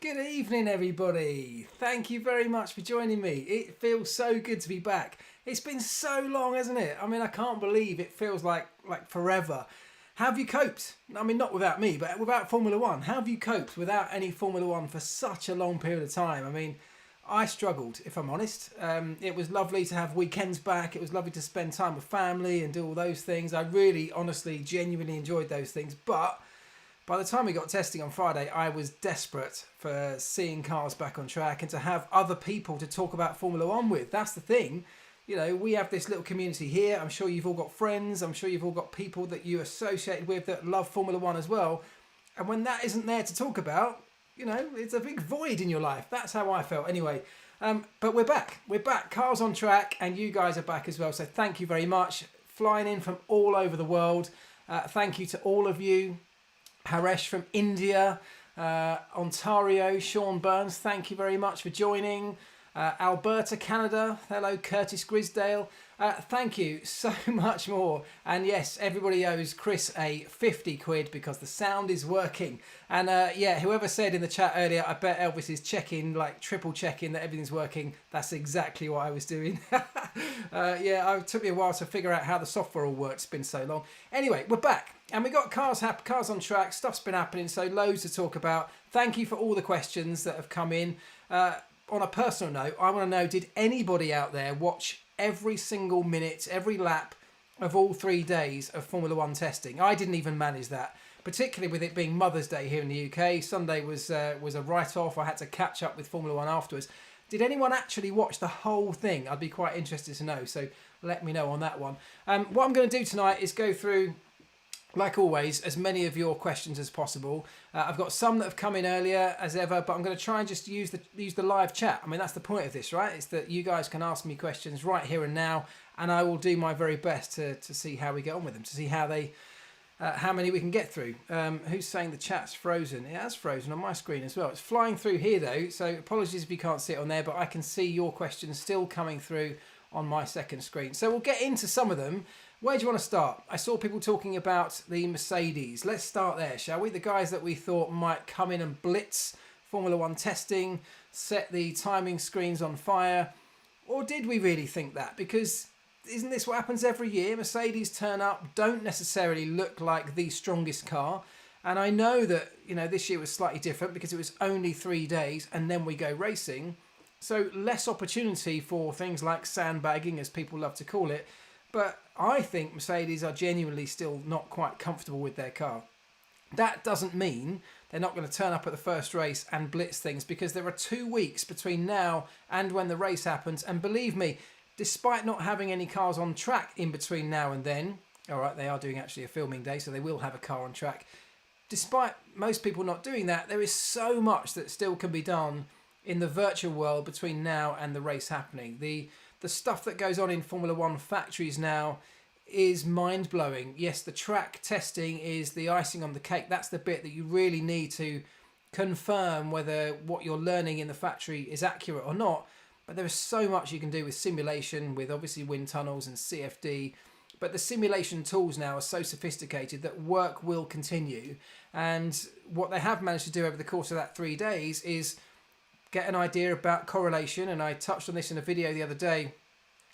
Good evening, everybody. Thank you very much for joining me. It feels so good to be back. It's been so long, hasn't it? I mean, I can't believe it feels like forever. How have you coped? I mean, not without me, but without Formula One. How have you coped without any Formula One for such a long period of time? I mean, I struggled, if I'm honest. It was lovely to have weekends back. It was lovely to spend time with family and do all those things. I really, honestly, genuinely enjoyed those things. But by the time we got testing on Friday, I was desperate for seeing cars back on track and to have other people to talk about Formula One with. That's the thing. You know, we have this little community here. I'm sure you've all got friends. I'm sure you've all got people that you associated with that love Formula One as well. And when that isn't there to talk about, you know, it's a big void in your life. That's how I felt anyway. But we're back. We're back. Cars on track and you guys are back as well. So thank you very much. Flying in from all over the world. Thank you to all of you. Haresh from India, Ontario, Sean Burns, thank you very much for joining. Alberta, Canada, hello, Curtis Grisdale, thank you so much more. And yes, everybody owes Chris a 50 quid because the sound is working. And yeah, whoever said in the chat earlier, I bet Elvis is checking, like triple checking that everything's working. That's exactly what I was doing. Yeah, it took me a while to figure out how the software all works. It's been so long. Anyway, we're back. And we got cars on track, stuff's been happening, so loads to talk about. Thank you for all the questions that have come in. On a personal note, I want to know, did anybody out there watch every single minute, every lap of all 3 days of Formula One testing? I didn't even manage that, particularly with it being Mother's Day here in the UK. Sunday was a write-off. I had to catch up with Formula One afterwards. Did anyone actually watch the whole thing? I'd be quite interested to know, so let me know on that one. What I'm going to do tonight is go through, like always, as many of your questions as possible. I've got some that have come in earlier as ever, but I'm going to try and just use the live chat. I mean, that's the point of this, right? It's that you guys can ask me questions right here and now, and I will do my very best to see how we get on with them, to see how many we can get through. Who's saying the chat's frozen? It has frozen on my screen as well. It's flying through here though, so apologies if you can't see it on there, but I can see your questions still coming through on my second screen. So we'll get into some of them. Where do you want to start? I saw people talking about the Mercedes. Let's start there, shall we? The guys that we thought might come in and blitz Formula One testing, set the timing screens on fire. Or did we really think that? Because isn't this what happens every year? Mercedes turn up, don't necessarily look like the strongest car. And I know that, you know, this year was slightly different because it was only 3 days and then we go racing. So less opportunity for things like sandbagging, as people love to call it. But I think Mercedes are genuinely still not quite comfortable with their car. That doesn't mean they're not going to turn up at the first race and blitz things, because there are 2 weeks between now and when the race happens. And believe me, despite not having any cars on track in between now and then, all right, they are doing actually a filming day, so they will have a car on track. Despite most people not doing that, there is so much that still can be done in the virtual world between now and the race happening. The stuff that goes on in Formula One factories now is mind-blowing. Yes, the track testing is the icing on the cake. That's the bit that you really need to confirm whether what you're learning in the factory is accurate or not. But there is so much you can do with simulation, with obviously wind tunnels and CFD. But the simulation tools now are so sophisticated that work will continue. And what they have managed to do over the course of that 3 days is get an idea about correlation, and I touched on this in a video the other day.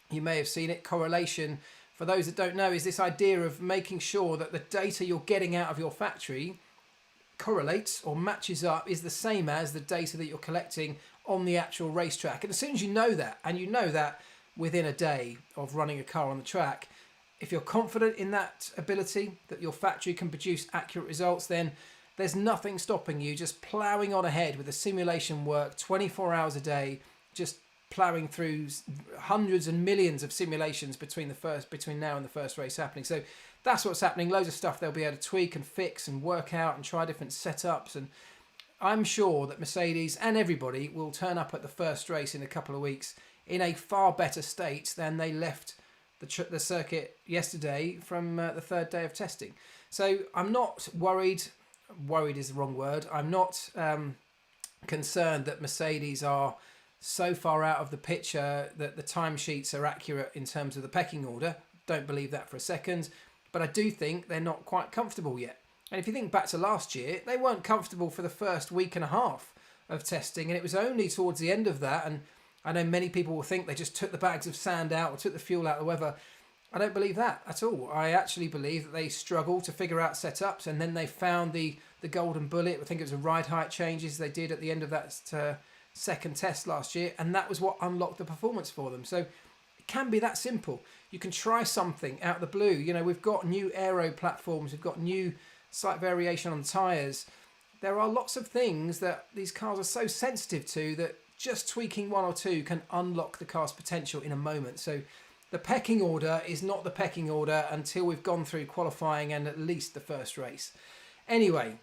You may have seen it. Correlation, for those that don't know, is this idea of making sure that the data you're getting out of your factory correlates or matches up, is the same as the data that you're collecting on the actual racetrack. And as soon as you know that, and you know that within a day of running a car on the track, if you're confident in that ability, that your factory can produce accurate results, then there's nothing stopping you just ploughing on ahead with the simulation work 24 hours a day, just ploughing through hundreds and millions of simulations between now and the first race happening. So that's what's happening. Loads of stuff they'll be able to tweak and fix and work out and try different setups. And I'm sure that Mercedes and everybody will turn up at the first race in a couple of weeks in a far better state than they left the circuit yesterday from the third day of testing. So I'm not worried. Worried is the wrong word. I'm not concerned that Mercedes are so far out of the picture that the timesheets are accurate in terms of the pecking order. Don't believe that for a second. But I do think they're not quite comfortable yet. And if you think back to last year, they weren't comfortable for the first week and a half of testing, and it was only towards the end of that, and I know many people will think they just took the bags of sand out or took the fuel out or whatever. I don't believe that at all. I actually believe that they struggled to figure out setups, and then they found the golden bullet. I think it was the ride height changes they did at the end of that second test last year, and that was what unlocked the performance for them. So it can be that simple. You can try something out of the blue. You know, we've got new aero platforms, we've got new slight variation on the tyres. There are lots of things that these cars are so sensitive to that just tweaking one or two can unlock the car's potential in a moment. So the pecking order is not the pecking order until we've gone through qualifying and at least the first race. Anyway,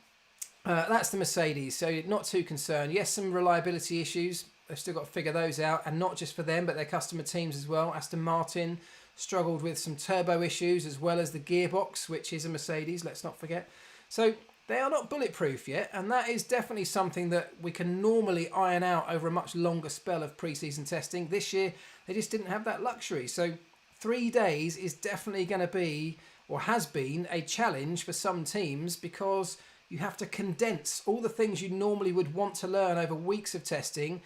that's the Mercedes, so not too concerned. Yes, some reliability issues. They've still got to figure those out, and not just for them, but their customer teams as well. Aston Martin struggled with some turbo issues as well as the gearbox, which is a Mercedes, let's not forget. So they are not bulletproof yet, and that is definitely something that we can normally iron out over a much longer spell of pre-season testing. This year, they just didn't have that luxury. So 3 days is definitely going to be, or has been, a challenge for some teams, because you have to condense all the things you normally would want to learn over weeks of testing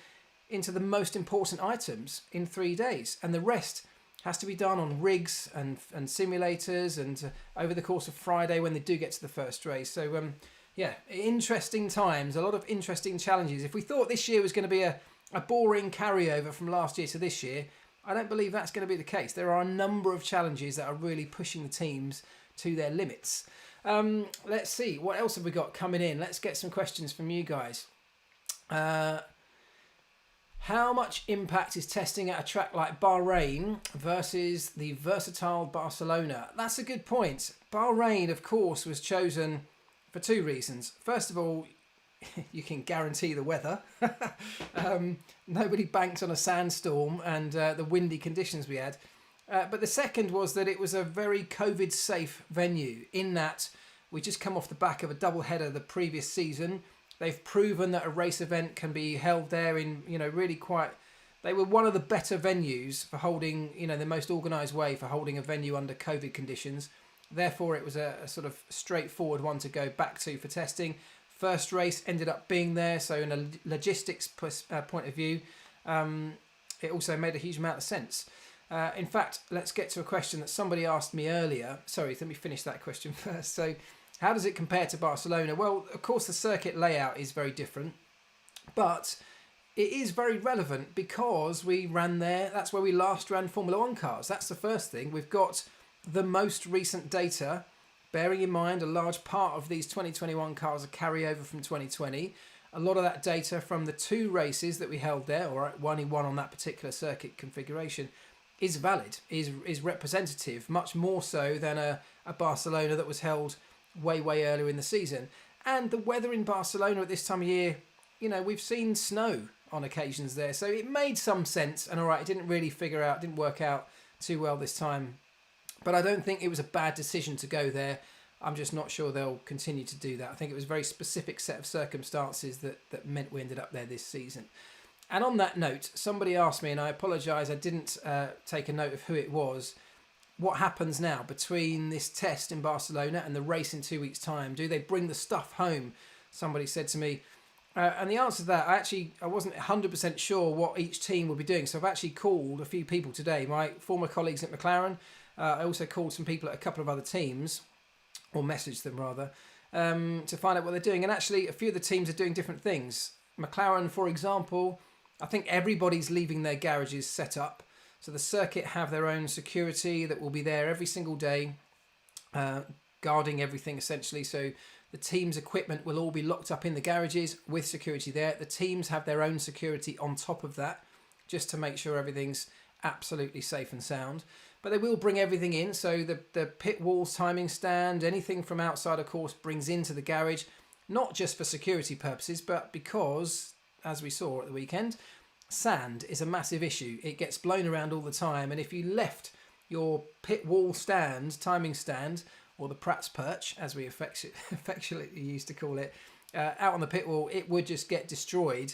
into the most important items in 3 days. And the rest has to be done on rigs and simulators and over the course of Friday when they do get to the first race. So, yeah, interesting times, a lot of interesting challenges. If we thought this year was going to be a boring carryover from last year to this year, I don't believe that's going to be the case. There are a number of challenges that are really pushing the teams to their limits. Let's see, what else have we got coming in? Let's get some questions from you guys. How much impact is testing at a track like Bahrain versus the versatile Barcelona? That's a good point. Bahrain, of course, was chosen for 2 reasons. First of all, you can guarantee the weather. Nobody banked on a sandstorm and the windy conditions we had. But the second was that it was a very COVID-safe venue, in that we just come off the back of a double-header the previous season. They've proven that a race event can be held there in, really quite... They were one of the better venues for holding, the most organised way for holding a venue under COVID conditions. Therefore, it was a sort of straightforward one to go back to for testing. First race ended up being there, so in a logistics point of view, it also made a huge amount of sense. In fact, let's get to a question that somebody asked me earlier. Sorry, let me finish that question first. So, how does it compare to Barcelona? Well, of course, the circuit layout is very different, but it is very relevant because we ran there. That's where we last ran Formula One cars. That's the first thing. We've got the most recent data, bearing in mind a large part of these 2021 cars are carryover from 2020. A lot of that data from the 2 races that we held there, or only one on that particular circuit configuration, is valid, is representative, much more so than a Barcelona that was held way earlier in the season. And the weather in Barcelona at this time of year, we've seen snow on occasions there, so it made some sense. And all right, it didn't work out too well this time, but I don't think it was a bad decision to go there. I'm just not sure they'll continue to do that. I think it was a very specific set of circumstances that meant we ended up there this season. And on that note, somebody asked me, and I apologise, I didn't take a note of who it was, what happens now between this test in Barcelona and the race in 2 weeks' time? Do they bring the stuff home? Somebody said to me. And the answer to that, I wasn't 100% sure what each team would be doing. So I've actually called a few people today, my former colleagues at McLaren. I also called some people at a couple of other teams, or messaged them rather, to find out what they're doing. And actually, a few of the teams are doing different things. McLaren, for example, I think everybody's leaving their garages set up. So the circuit have their own security that will be there every single day, guarding everything essentially. So the team's equipment will all be locked up in the garages with security there. The teams have their own security on top of that, just to make sure everything's absolutely safe and sound. But they will bring everything in. So the pit walls, timing stand, anything from outside, of course, brings into the garage, not just for security purposes, but because, as we saw at the weekend, sand is a massive issue. It gets blown around all the time, and if you left your pit wall stand, timing stand, or the Pratt's perch, as we affectionately used to call it, out on the pit wall, it would just get destroyed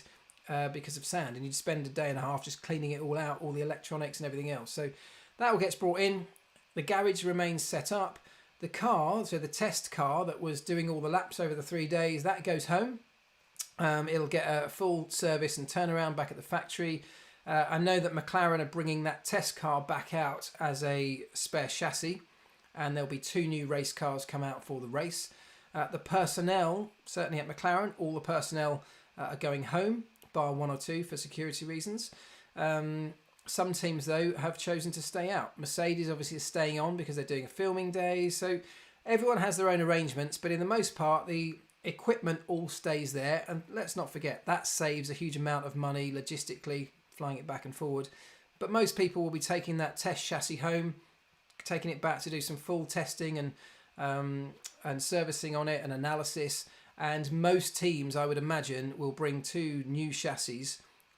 because of sand, and you'd spend a day and a half just cleaning it all out, all the electronics and everything else. So that all gets brought in. The garage remains set up. The car, so the test car that was doing all the laps over the 3 days, that goes home. It'll get a full service and turnaround back at the factory. I know that McLaren are bringing that test car back out as a spare chassis, and there'll be 2 new race cars come out for the race. The personnel, certainly at McLaren, all the personnel are going home, bar 1 or 2 for security reasons. Some teams, though, have chosen to stay out. Mercedes obviously is staying on because they're doing a filming day. So everyone has their own arrangements, but in the most part, the equipment all stays there. And let's not forget, that saves a huge amount of money logistically, flying it back and forward. But most people will be taking that test chassis home, taking it back to do some full testing and servicing on it and analysis. And most teams, I would imagine, will bring 2 new chassis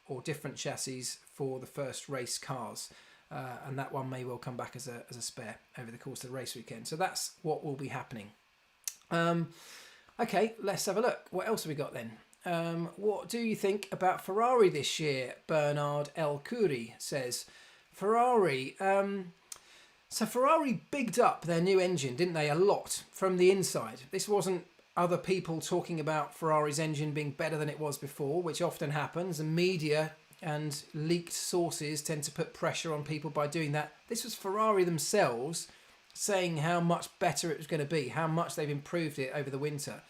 or different chassis for the first race cars. And that one may well come back as a spare over the course of the race weekend. So that's what will be happening. Okay, let's have a look. What else have we got then? What do you think about Ferrari this year? Bernard El Khoury says. Ferrari. So Ferrari bigged up their new engine, didn't they? A lot from the inside. This wasn't other people talking about Ferrari's engine being better than it was before, which often happens. The media and leaked sources tend to put pressure on people by doing that. This was Ferrari themselves saying how much better it was going to be, how much they've improved it over the winter.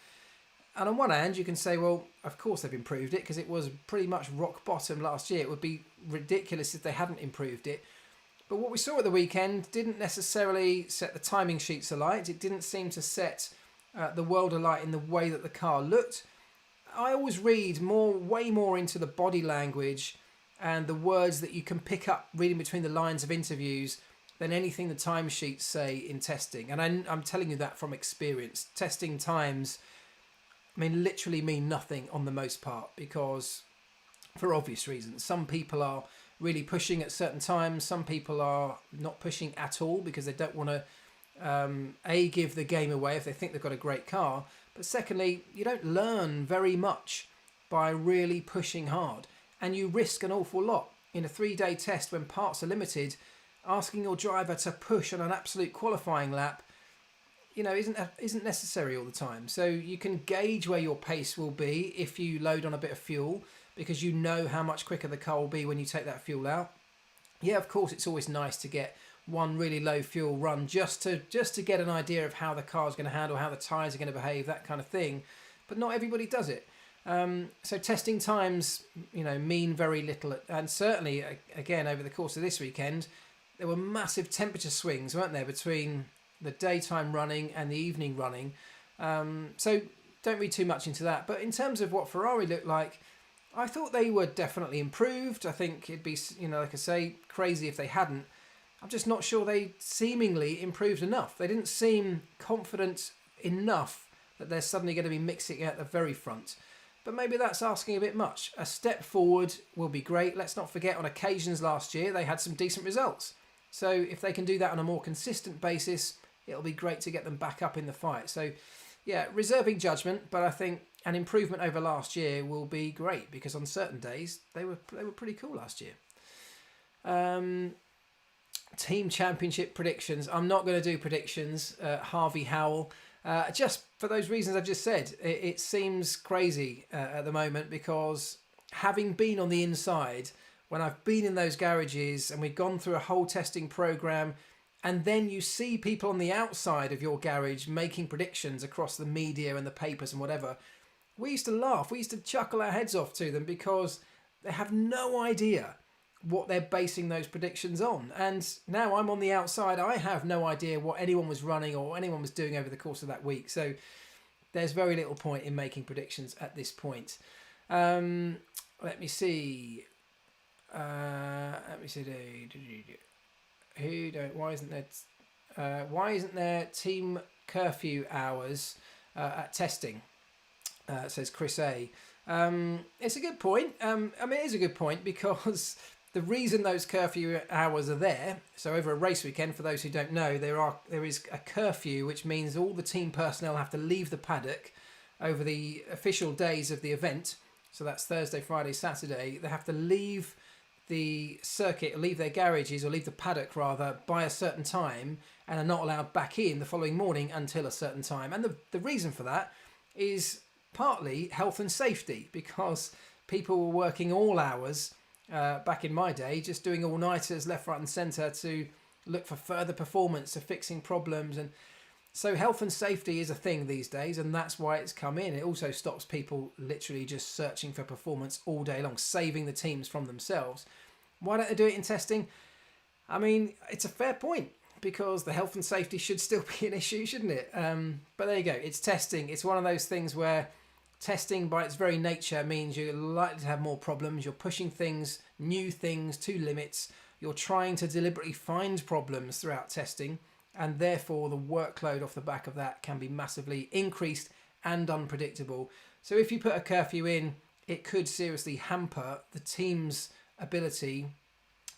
And on one hand, you can say, well, of course they've improved it because it was pretty much rock bottom last year. It would be ridiculous if they hadn't improved it. But what we saw at the weekend didn't necessarily set the timing sheets alight. It didn't seem to set the world alight in the way that the car looked. I always read way more into the body language and the words that you can pick up reading between the lines of interviews than anything the timesheets say in testing. And I'm telling you that from experience. Testing times, literally mean nothing on the most part because, for obvious reasons, some people are really pushing at certain times. Some people are not pushing at all because they don't want to, give the game away if they think they've got a great car. But secondly, you don't learn very much by really pushing hard. And you risk an awful lot. In a 3-day test when parts are limited, asking your driver to push on an absolute qualifying lap, isn't necessary all the time. So you can gauge where your pace will be if you load on a bit of fuel, because you know how much quicker the car will be when you take that fuel out. Yeah, of course, it's always nice to get one really low fuel run just to get an idea of how the car's going to handle, how the tyres are going to behave, that kind of thing. But not everybody does it. So testing times, mean very little. And certainly, again, over the course of this weekend, there were massive temperature swings, weren't there, between the daytime running and the evening running. So don't read too much into that. But in terms of what Ferrari looked like, I thought they were definitely improved. I think it'd be, like I say, crazy if they hadn't. I'm just not sure they seemingly improved enough. They didn't seem confident enough that they're suddenly going to be mixing at the very front. But maybe that's asking a bit much. A step forward will be great. Let's not forget, on occasions last year, they had some decent results. So if they can do that on a more consistent basis, it'll be great to get them back up in the fight. So, yeah, reserving judgment, but I think an improvement over last year will be great because on certain days they were pretty cool last year. Team championship predictions. I'm not going to do predictions. Harvey Howell. Just for those reasons I've just said, it seems crazy at the moment because having been on the inside, when I've been in those garages and we've gone through a whole testing program, and then you see people on the outside of your garage making predictions across the media and the papers and whatever, we used to laugh. We used to chuckle our heads off to them because they have no idea what they're basing those predictions on. And now I'm on the outside. I have no idea what anyone was running or what anyone was doing over the course of that week. So there's very little point in making predictions at this point. Let me see. Why isn't there team curfew hours at testing? Says Chris A. It's a good point. It is a good point because the reason those curfew hours are there, so over a race weekend, for those who don't know, there is a curfew, which means all the team personnel have to leave the paddock over the official days of the event. So that's Thursday, Friday, Saturday. They have to leave the circuit, or leave their garages, or leave the paddock rather, by a certain time, and are not allowed back in the following morning until a certain time. And the reason for that is partly health and safety, because people were working all hours back in my day, just doing all-nighters left, right and centre to look for further performance, to fixing problems. And so health and safety is a thing these days, and that's why it's come in. It also stops people literally just searching for performance all day long, saving the teams from themselves. Why don't they do it in testing? I mean, it's a fair point, because the health and safety should still be an issue, shouldn't it? But there you go. It's testing. It's one of those things where testing by its very nature means you're likely to have more problems. You're pushing things, new things to limits. You're trying to deliberately find problems throughout testing, and therefore the workload off the back of that can be massively increased and unpredictable. So if you put a curfew in, it could seriously hamper the team's ability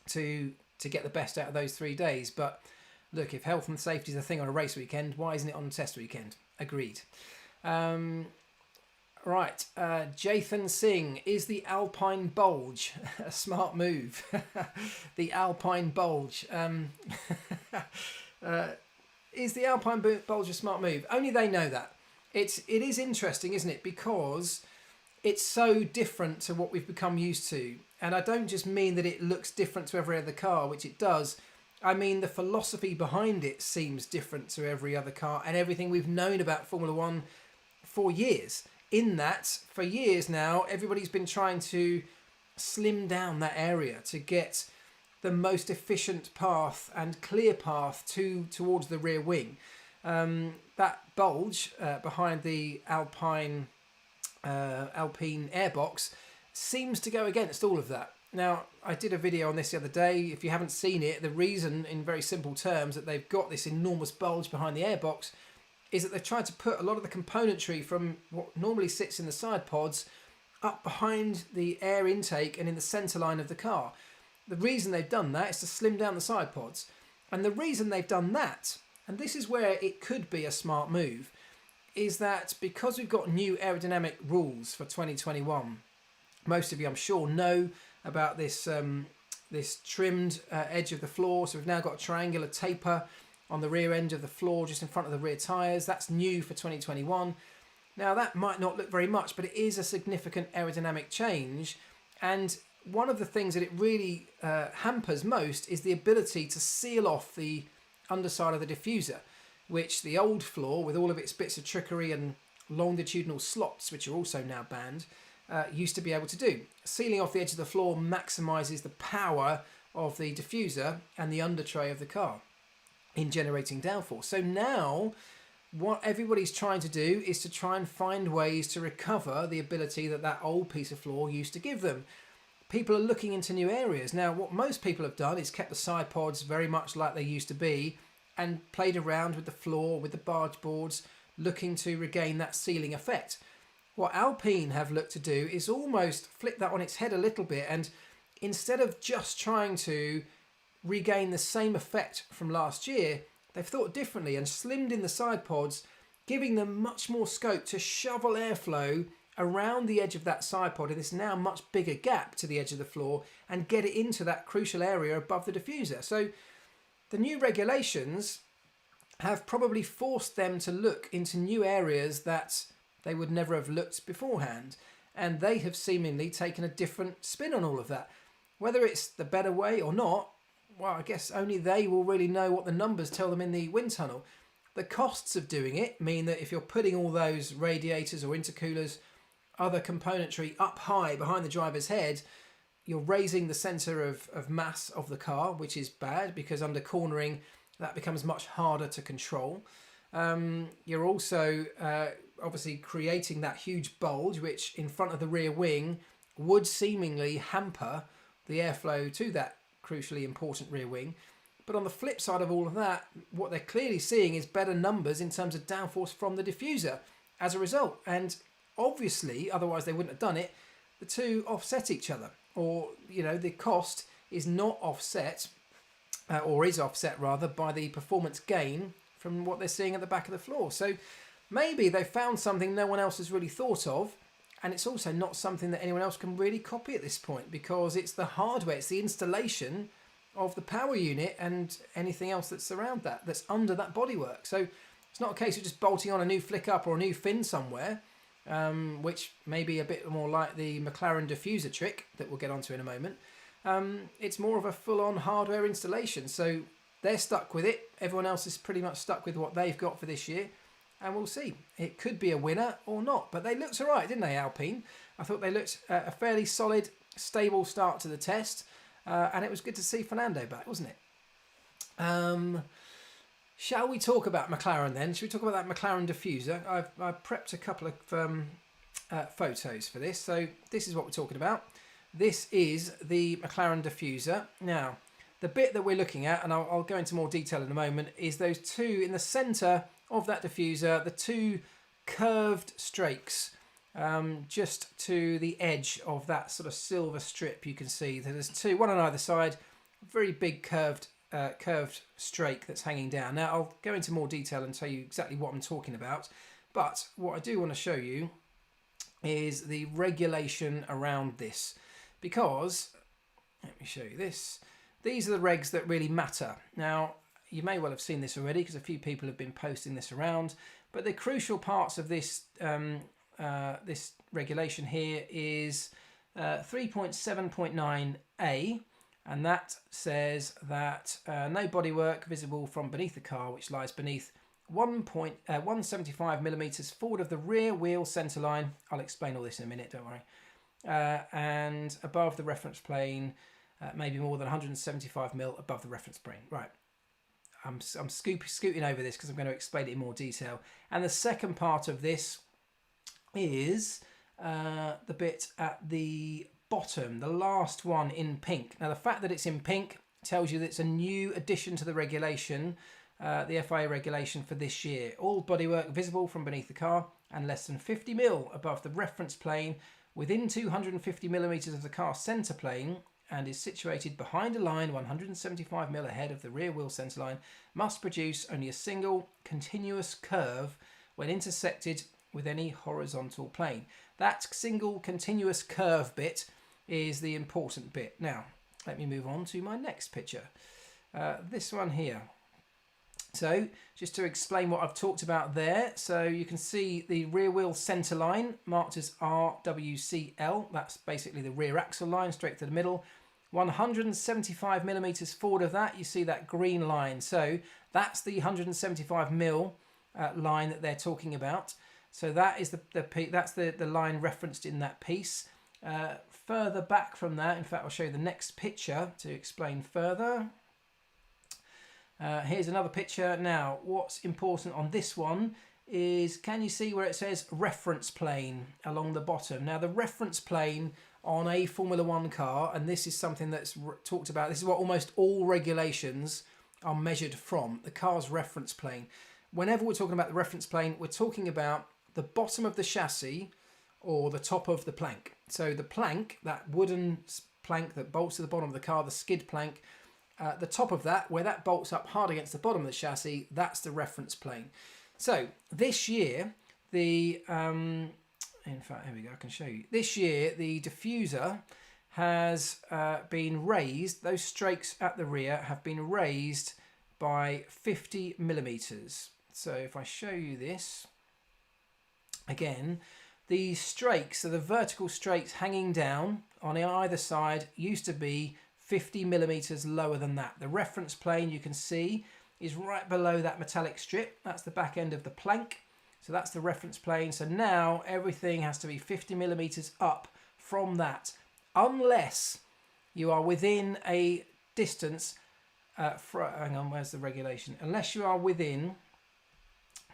to get the best out of those 3 days. But look, if health and safety is a thing on a race weekend, why isn't it on a test weekend? Agreed. Right, Jathan Singh, is the Alpine bulge a smart move? The Alpine bulge. Is the Alpine bulge a smart move? Only they know that. It is interesting, isn't it? Because it's so different to what we've become used to. And I don't just mean that it looks different to every other car, which it does. I mean, the philosophy behind it seems different to every other car and everything we've known about Formula One for years. In that, for years now, everybody's been trying to slim down that area to get the most efficient path and clear path towards the rear wing. That bulge behind the Alpine airbox seems to go against all of that. Now, I did a video on this the other day. If you haven't seen it, the reason, in very simple terms, that they've got this enormous bulge behind the airbox is that they've tried to put a lot of the componentry from what normally sits in the side pods up behind the air intake and in the centre line of the car. The reason they've done that is to slim down the side pods. And the reason they've done that, and this is where it could be a smart move, is that because we've got new aerodynamic rules for 2021, most of you I'm sure know about this this trimmed edge of the floor. So we've now got a triangular taper on the rear end of the floor just in front of the rear tyres. That's new for 2021. Now that might not look very much, but it is a significant aerodynamic change. And one of the things that it really hampers most is the ability to seal off the underside of the diffuser, which the old floor, with all of its bits of trickery and longitudinal slots, which are also now banned, used to be able to do. Sealing off the edge of the floor maximises the power of the diffuser and the under tray of the car in generating downforce. So now what everybody's trying to do is to try and find ways to recover the ability that that old piece of floor used to give them. People are looking into new areas. Now, what most people have done is kept the side pods very much like they used to be and played around with the floor, with the barge boards, looking to regain that sealing effect. What Alpine have looked to do is almost flip that on its head a little bit, and instead of just trying to regain the same effect from last year, they've thought differently and slimmed in the side pods, giving them much more scope to shovel airflow around the edge of that side pod in this now much bigger gap to the edge of the floor and get it into that crucial area above the diffuser. So the new regulations have probably forced them to look into new areas that they would never have looked beforehand, and they have seemingly taken a different spin on all of that. Whether it's the better way or not, well, I guess only they will really know what the numbers tell them in the wind tunnel. The costs of doing it mean that if you're putting all those radiators or intercoolers, other componentry up high behind the driver's head, you're raising the centre of mass of the car, which is bad because under cornering that becomes much harder to control. You're also obviously creating that huge bulge, which in front of the rear wing would seemingly hamper the airflow to that crucially important rear wing. But on the flip side of all of that, what they're clearly seeing is better numbers in terms of downforce from the diffuser as a result. And obviously, otherwise they wouldn't have done it, the two offset each other. Or, you know, the cost is not offset, or is offset rather, by the performance gain from what they're seeing at the back of the floor. So maybe they found something no one else has really thought of, and it's also not something that anyone else can really copy at this point because it's the hardware, it's the installation of the power unit and anything else that's around that, that's under that bodywork. So it's not a case of just bolting on a new flick up or a new fin somewhere. which may be a bit more like the McLaren diffuser trick that we'll get onto in a moment. It's more of a full-on hardware installation, so they're stuck with it. Everyone else is pretty much stuck with what they've got for this year, and we'll see. It could be a winner or not, but they looked all right, didn't they, Alpine? I thought they looked a fairly solid, stable start to the test, and it was good to see Fernando back, wasn't it? Shall we talk about McLaren then? Shall we talk about that McLaren diffuser? I've prepped a couple of photos for this. So this is what we're talking about. This is the McLaren diffuser. Now, the bit that we're looking at, and I'll go into more detail in a moment, is those two in the centre of that diffuser, the two curved strakes just to the edge of that sort of silver strip. You can see that there's two, one on either side, very big curved strake that's hanging down. Now I'll go into more detail and tell you exactly what I'm talking about, but what I do want to show you is the regulation around this, because let me show you this. These are the regs that really matter. Now you may well have seen this already because a few people have been posting this around, but the crucial parts of this this regulation here is 3.7.9a. And that says that no bodywork visible from beneath the car, which lies beneath 175 millimeters forward of the rear wheel centre line. I'll explain all this in a minute, don't worry. And above the reference plane, maybe more than 175 mil above the reference plane. Right. I'm scooting over this because I'm going to explain it in more detail. And the second part of this is the bit at the bottom, the last one in pink. Now the fact that it's in pink tells you that it's a new addition to the regulation, the FIA regulation for this year. All bodywork visible from beneath the car and less than 50 mil above the reference plane within 250 millimeters of the car centre plane and is situated behind a line 175 mil ahead of the rear wheel centre line must produce only a single continuous curve when intersected with any horizontal plane. That single continuous curve bit is the important bit. Now, let me move on to my next picture. This one here. So, just to explain what I've talked about there. So, you can see the rear wheel centre line marked as RWCL. That's basically the rear axle line, straight to the middle. 175 millimeters forward of that, you see that green line. So, that's the 175 mil line that they're talking about. So, that is the line referenced in that piece. Further back from that, in fact, I'll show you the next picture to explain further. Here's another picture. Now, what's important on this one is, can you see where it says reference plane along the bottom? Now, the reference plane on a Formula One car, and this is something that's talked about, this is what almost all regulations are measured from, the car's reference plane. Whenever we're talking about the reference plane, we're talking about the bottom of the chassis or the top of the plank. So the plank, that wooden plank that bolts to the bottom of the car, the skid plank, the top of that, where that bolts up hard against the bottom of the chassis, that's the reference plane. So this year, in fact, here we go, I can show you. This year, the diffuser has been raised, those strakes at the rear have been raised by 50 millimeters. So if I show you this, again, the strakes, so the vertical strakes hanging down on either side used to be 50 millimeters lower than that. The reference plane, you can see, is right below that metallic strip. That's the back end of the plank. So that's the reference plane. So now everything has to be 50 millimeters up from that, unless you are within a distance, hang on, where's the regulation? Unless you are within,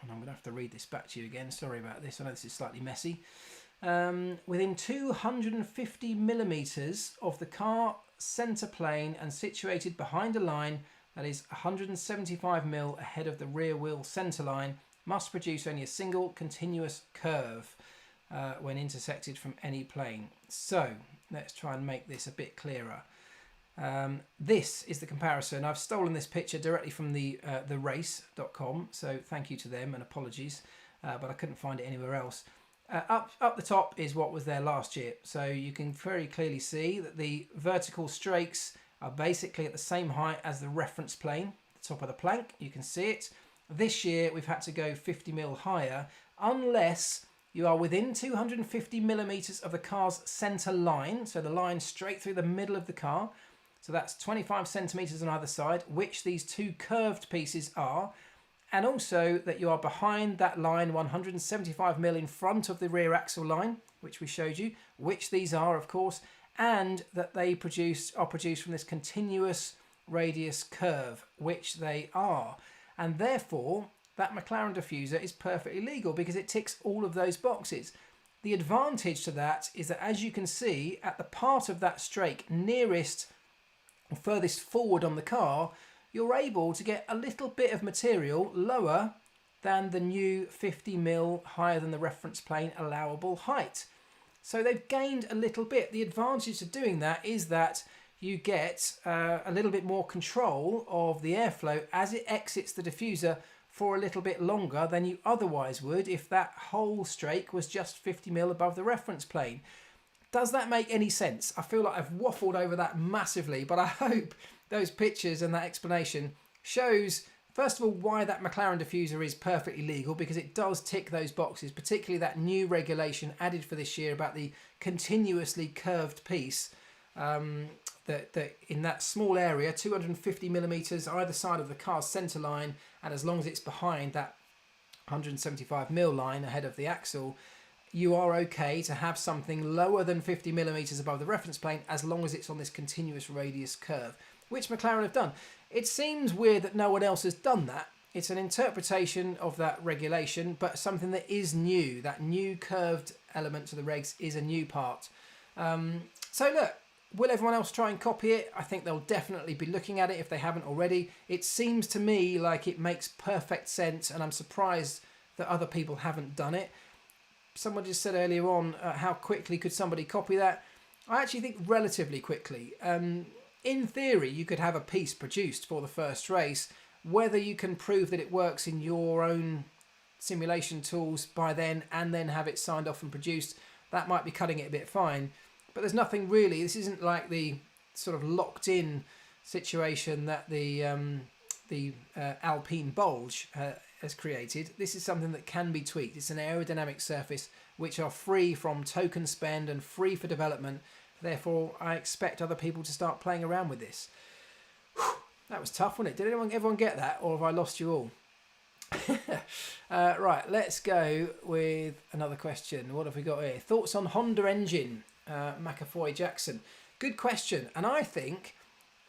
and I'm going to have to read this back to you again, sorry about this, I know this is slightly messy, within 250 millimeters of the car centre plane and situated behind a line that is 175 mil ahead of the rear wheel centre line, must produce only a single continuous curve when intersected from any plane. So let's try and make this a bit clearer. This is the comparison. I've stolen this picture directly from the race.com, so thank you to them and apologies, but I couldn't find it anywhere else. Up the top is what was there last year, so you can very clearly see that the vertical strakes are basically at the same height as the reference plane, the top of the plank. You can see it. This year we've had to go 50 mil higher, unless You are within 250 millimetres of the car's centre line, so the line straight through the middle of the car. So that's 25 centimetres on either side, which these two curved pieces are. And also that you are behind that line 175 mm in front of the rear axle line, which we showed you, which these are, of course, and that they are produced from this continuous radius curve, which they are. And therefore, that McLaren diffuser is perfectly legal because it ticks all of those boxes. The advantage to that is that, as you can see, at the part of that strake nearest or furthest forward on the car, you're able to get a little bit of material lower than the new 50 mm higher than the reference plane allowable height. So they've gained a little bit. The advantage of doing that is that you get a little bit more control of the airflow as it exits the diffuser for a little bit longer than you otherwise would if that whole strake was just 50 mm above the reference plane. Does that make any sense? I feel like I've waffled over that massively, but I hope those pictures and that explanation shows, first of all, why that McLaren diffuser is perfectly legal, because it does tick those boxes, particularly that new regulation added for this year about the continuously curved piece, that in that small area, 250 millimetres either side of the car's centre line, and as long as it's behind that 175 mm line ahead of the axle, you are okay to have something lower than 50 millimetres above the reference plane as long as it's on this continuous radius curve, which McLaren have done. It seems weird that no one else has done that. It's an interpretation of that regulation, but something that is new. That new curved element to the regs is a new part. So look, will everyone else try and copy it? I think they'll definitely be looking at it if they haven't already. It seems to me like it makes perfect sense, and I'm surprised that other people haven't done it. Someone just said earlier on, how quickly could somebody copy that? I actually think relatively quickly. In theory, you could have a piece produced for the first race. Whether you can prove that it works in your own simulation tools by then and then have it signed off and produced, that might be cutting it a bit fine. But there's nothing really. This isn't like the sort of locked in situation that the Alpine bulge has created. This is something that can be tweaked. It's an aerodynamic surface which are free from token spend and free for development. Therefore, I expect other people to start playing around with this. Whew, that was tough, wasn't it? Did everyone get that, or have I lost you all? Right, let's go with another question. What have we got here? Thoughts on Honda engine, McAfoy Jackson. Good question. And I think,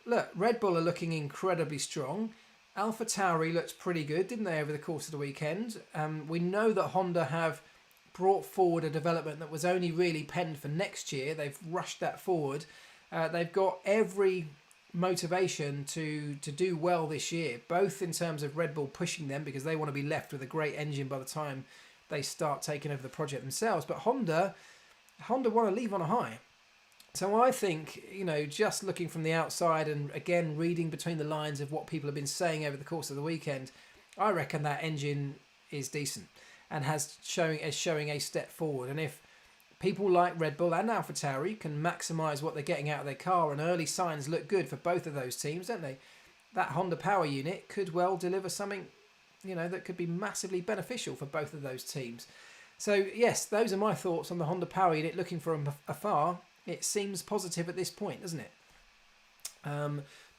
look, Red Bull are looking incredibly strong. AlphaTauri looked pretty good, didn't they, over the course of the weekend? We know that Honda have brought forward a development that was only really penned for next year. They've rushed that forward. They've got every motivation to do well this year, both in terms of Red Bull pushing them because they want to be left with a great engine by the time they start taking over the project themselves. But Honda want to leave on a high. So I think, just looking from the outside and again reading between the lines of what people have been saying over the course of the weekend, I reckon that engine is decent and is showing a step forward. And if people like Red Bull and AlphaTauri can maximise what they're getting out of their car, and early signs look good for both of those teams, don't they? That Honda power unit could well deliver something, that could be massively beneficial for both of those teams. So yes, those are my thoughts on the Honda power unit. Looking from afar, it seems positive at this point, doesn't it?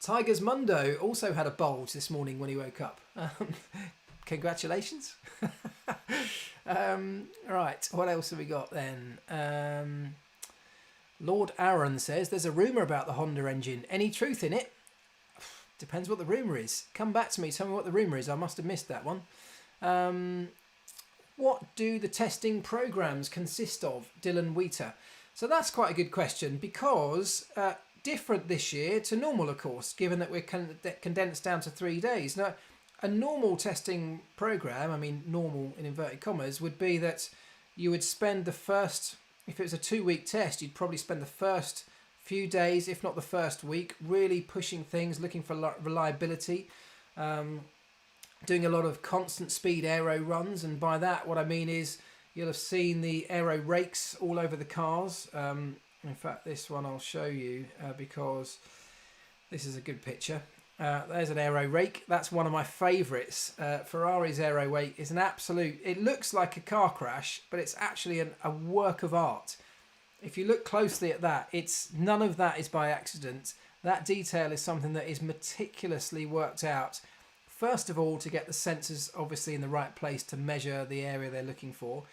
Tiger's Mundo also had a bulge this morning when he woke up. Congratulations. Right, what else have we got then? Lord Aaron says, there's a rumour about the Honda engine. Any truth in it? Depends what the rumour is. Come back to me, tell me what the rumour is. I must have missed that one. What do the testing programmes consist of? Dylan Wheater. So that's quite a good question because different this year to normal, of course, given that we're condensed down to 3 days. Now, a normal testing program, I mean normal in inverted commas, would be that you would spend the first, if it was a 2-week test, you'd probably spend the first few days, if not the first week, really pushing things, looking for reliability, doing a lot of constant speed aero runs. And by that, what I mean is you'll have seen the aero rakes all over the cars. In fact, this one I'll show you because this is a good picture. There's an aero rake. That's one of my favourites. Ferrari's aero rake is an absolute... It looks like a car crash, but it's actually a work of art. If you look closely at that, none of that is by accident. That detail is something that is meticulously worked out. First of all, to get the sensors obviously in the right place to measure the area they're looking for.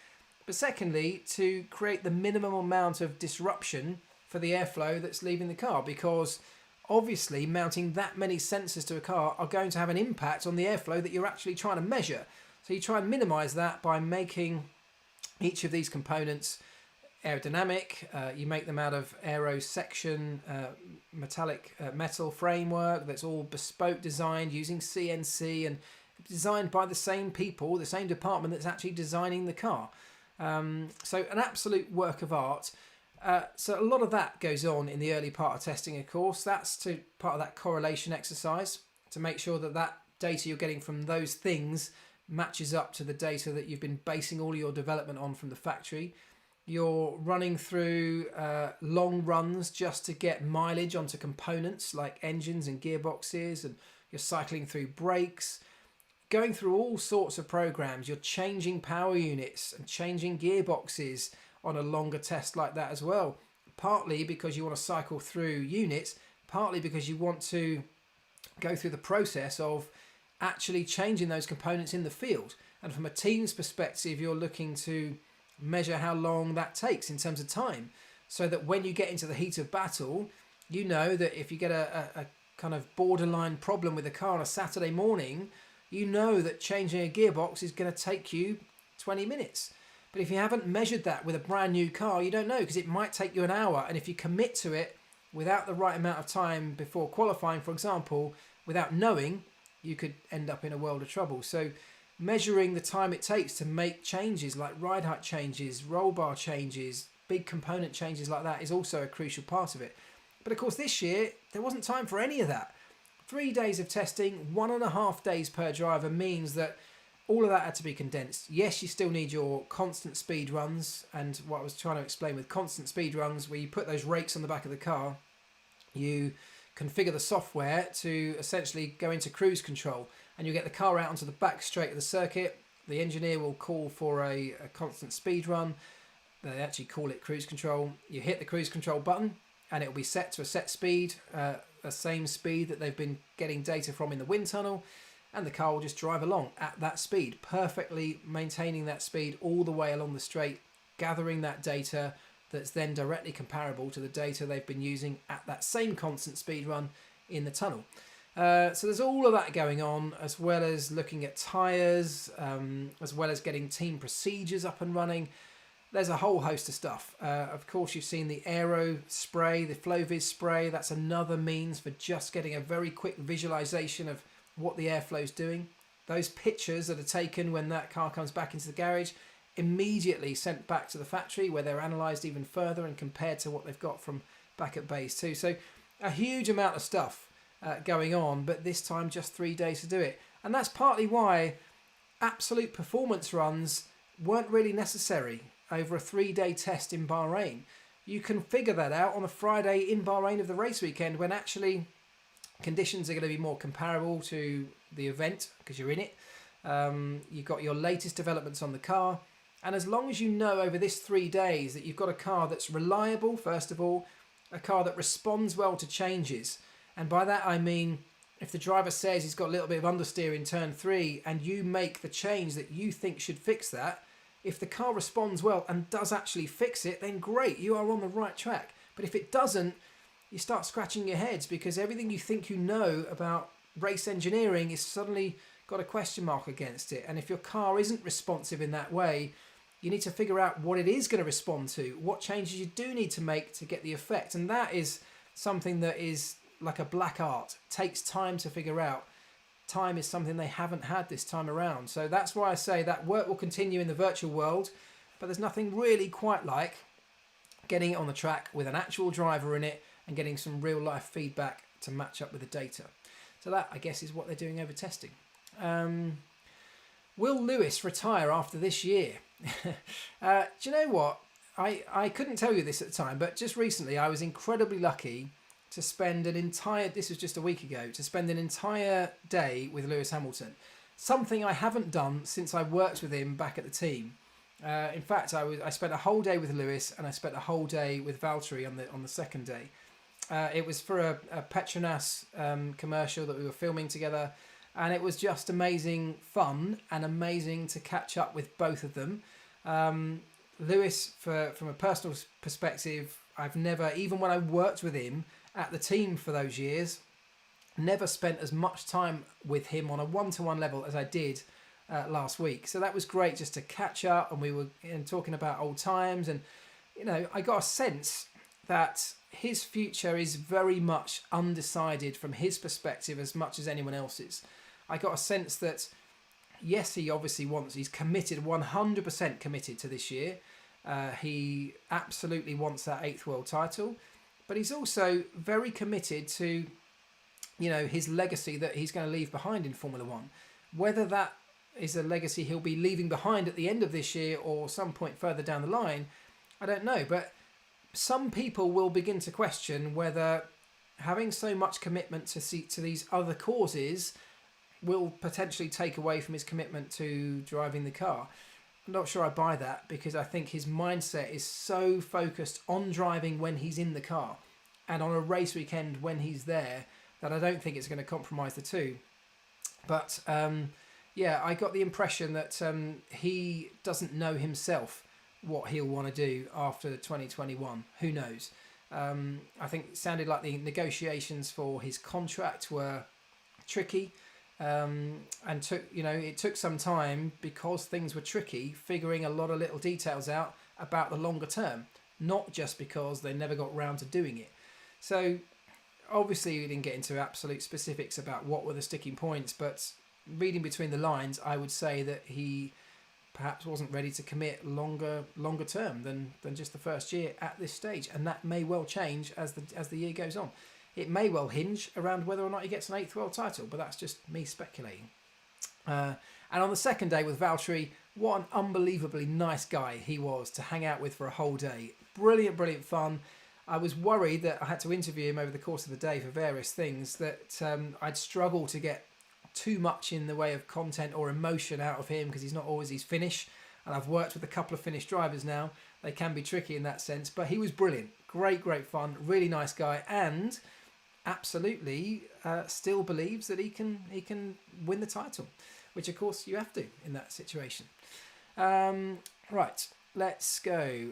But secondly, to create the minimum amount of disruption for the airflow that's leaving the car, because obviously mounting that many sensors to a car are going to have an impact on the airflow that you're actually trying to measure. So you try and minimize that by making each of these components aerodynamic. You make them out of aero section metallic metal framework that's all bespoke designed using CNC and designed by the same people, the same department that's actually designing the car. So an absolute work of art. So a lot of that goes on in the early part of testing, of course. That's part of that correlation exercise to make sure that that data you're getting from those things matches up to the data that you've been basing all your development on from the factory. You're running through long runs just to get mileage onto components like engines and gearboxes, and you're cycling through brakes, going through all sorts of programs. You're changing power units and changing gearboxes on a longer test like that as well, partly because you want to cycle through units, partly because you want to go through the process of actually changing those components in the field. And from a team's perspective, you're looking to measure how long that takes in terms of time, so that when you get into the heat of battle, you know that if you get a kind of borderline problem with the car on a Saturday morning, you know that changing a gearbox is going to take you 20 minutes. But if you haven't measured that with a brand new car, you don't know, because it might take you an hour. And if you commit to it without the right amount of time before qualifying, for example, without knowing, you could end up in a world of trouble. So measuring the time it takes to make changes like ride height changes, roll bar changes, big component changes like that is also a crucial part of it. But of course this year there wasn't time for any of that. 3 days of testing, 1.5 days per driver means that all of that had to be condensed. Yes, you still need your constant speed runs, and what I was trying to explain with constant speed runs, where you put those rakes on the back of the car, you configure the software to essentially go into cruise control, and you get the car out onto the back straight of the circuit. The engineer will call for a constant speed run. They actually call it cruise control. You hit the cruise control button and it will be set to a set speed, the same speed that they've been getting data from in the wind tunnel, and the car will just drive along at that speed, perfectly maintaining that speed all the way along the straight, gathering that data that's then directly comparable to the data they've been using at that same constant speed run in the tunnel. So there's all of that going on, as well as looking at tyres, as well as getting team procedures up and running. There's a whole host of stuff. Of course, you've seen the aero spray, the FlowViz spray. That's another means for just getting a very quick visualization of what the airflow's doing. Those pictures that are taken when that car comes back into the garage, immediately sent back to the factory, where they're analysed even further and compared to what they've got from back at base too. So a huge amount of stuff going on, but this time just 3 days to do it. And that's partly why absolute performance runs weren't really necessary over a 3-day test in Bahrain. You can figure that out on a Friday in Bahrain of the race weekend, when actually conditions are going to be more comparable to the event because you're in it. You've got your latest developments on the car, and as long as you know over this 3 days that you've got a car that's reliable, first of all, a car that responds well to changes. And by that I mean, if the driver says he's got a little bit of understeer in turn 3 and you make the change that you think should fix that, if the car responds well and does actually fix it, then great, you are on the right track. But if it doesn't, you start scratching your heads, because everything you think you know about race engineering is suddenly got a question mark against it. And if your car isn't responsive in that way, you need to figure out what it is going to respond to, what changes you do need to make to get the effect. And that is something that is like a black art. It takes time to figure out. Time is something they haven't had this time around. So that's why I say that work will continue in the virtual world, but there's nothing really quite like getting it on the track with an actual driver in it and getting some real life feedback to match up with the data. So that, I guess, is what they're doing over testing. Will Lewis retire after this year? Do you know what? I couldn't tell you this at the time, but just recently I was incredibly lucky to spend this was just a week ago, to spend an entire day with Lewis Hamilton. Something I haven't done since I worked with him back at the team. In fact, I spent a whole day with Lewis, and I spent a whole day with Valtteri on the second day. It was for a Petronas commercial that we were filming together, and it was just amazing fun and amazing to catch up with both of them. Lewis, from a personal perspective, I've never, even when I worked with him at the team for those years, never spent as much time with him on a one-to-one level as I did last week. So that was great just to catch up, and we were talking about old times, and I got a sense that his future is very much undecided from his perspective as much as anyone else's. I got a sense that yes, he obviously he's committed, 100% committed to this year. He absolutely wants that 8th world title, but he's also very committed to his legacy that he's going to leave behind in Formula One. Whether that is a legacy he'll be leaving behind at the end of this year or some point further down the line, I don't know. But some people will begin to question whether having so much commitment to these other causes will potentially take away from his commitment to driving the car. I'm not sure I buy that, because I think his mindset is so focused on driving when he's in the car and on a race weekend when he's there that I don't think it's going to compromise the two. But I got the impression that he doesn't know himself what he'll want to do after 2021. Who knows? I think it sounded like the negotiations for his contract were tricky, and it took some time, because things were tricky, figuring a lot of little details out about the longer term, not just because they never got round to doing it. So obviously we didn't get into absolute specifics about what were the sticking points, but reading between the lines, I would say that he perhaps wasn't ready to commit longer term than just the first year at this stage, and that may well change as the year goes on. It may well hinge around whether or not he gets an 8th world title, but that's just me speculating. And on the second day with Valtteri, what an unbelievably nice guy he was to hang out with for a whole day. Brilliant fun. I was worried that I had to interview him over the course of the day for various things, that I'd struggle to get too much in the way of content or emotion out of him, because he's not always his Finnish, and I've worked with a couple of Finnish drivers now. They can be tricky in that sense, but he was brilliant. Great fun, really nice guy, and absolutely still believes that he can win the title, which of course you have to in that situation. Right, let's go.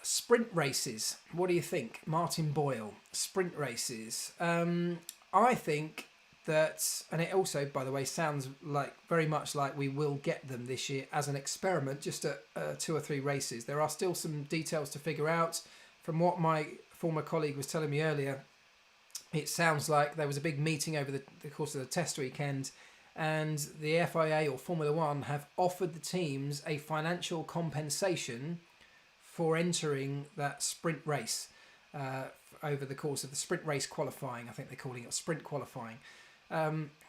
Sprint races. What do you think? Martin Boyle, sprint races. I think that, and it also, by the way, sounds like very much like we will get them this year as an experiment, just at 2 or 3 races. There are still some details to figure out. From what my former colleague was telling me earlier, it sounds like there was a big meeting over the course of the test weekend, and the FIA or Formula One have offered the teams a financial compensation for entering that sprint race over the course of the sprint race qualifying. I think they're calling it sprint qualifying.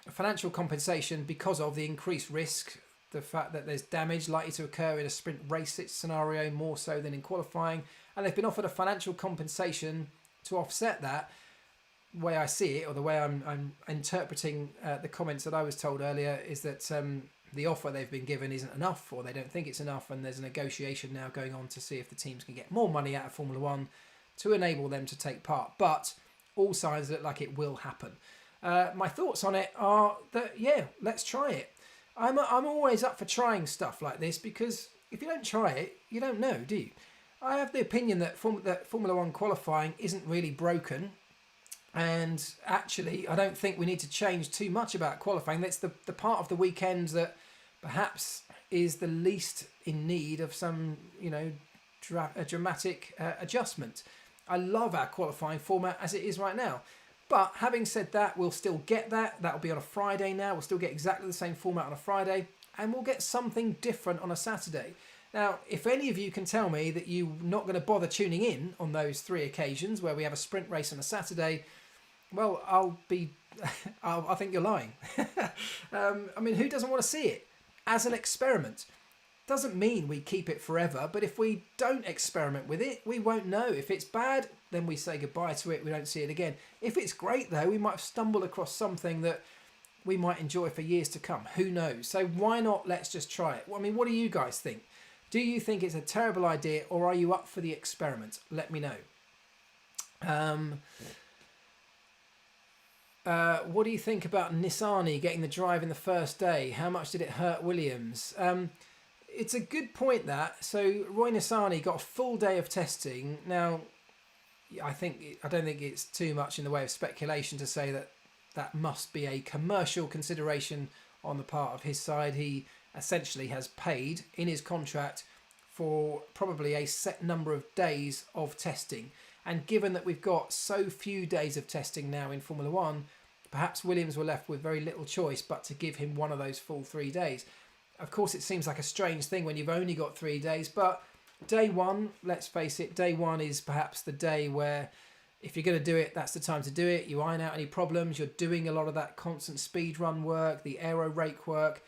Financial compensation because of the increased risk, the fact that there's damage likely to occur in a sprint race scenario more so than in qualifying, and they've been offered a financial compensation to offset that. The way I see it, or the way I'm interpreting the comments that I was told earlier, is that the offer they've been given isn't enough, or they don't think it's enough, and there's a negotiation now going on to see if the teams can get more money out of Formula One to enable them to take part. But all signs look like it will happen. My thoughts on it are that, let's try it. I'm always up for trying stuff like this, because if you don't try it, you don't know, do you? I have the opinion that Formula One qualifying isn't really broken. And actually, I don't think we need to change too much about qualifying. That's the part of the weekend that perhaps is the least in need of some, a dramatic adjustment. I love our qualifying format as it is right now. But having said that, we'll still get that. That'll be on a Friday now. We'll still get exactly the same format on a Friday. And we'll get something different on a Saturday. Now, if any of you can tell me that you're not going to bother tuning in on those 3 occasions where we have a sprint race on a Saturday, well, I think you're lying. Who doesn't want to see it as an experiment? Doesn't mean we keep it forever, but if we don't experiment with it, we won't know. If it's bad, then we say goodbye to it. We don't see it again. If it's great, though, we might stumble across something that we might enjoy for years to come. Who knows? So why not? Let's just try it. Well, I mean, what do you guys think? Do you think it's a terrible idea, or are you up for the experiment? Let me know. What do you think about Nissani getting the drive in the first day? How much did it hurt Williams? It's a good point, that. So Roy Nissani got a full day of testing. Now, I don't think it's too much in the way of speculation to say that that must be a commercial consideration on the part of his side. He essentially has paid in his contract for probably a set number of days of testing. And given that we've got so few days of testing now in Formula One, perhaps Williams were left with very little choice but to give him one of those full 3 days. Of course, it seems like a strange thing when you've only got 3 days, but day one, let's face it, day one is perhaps the day where if you're going to do it, that's the time to do it. You iron out any problems. You're doing a lot of that constant speed run work, the aero rake work.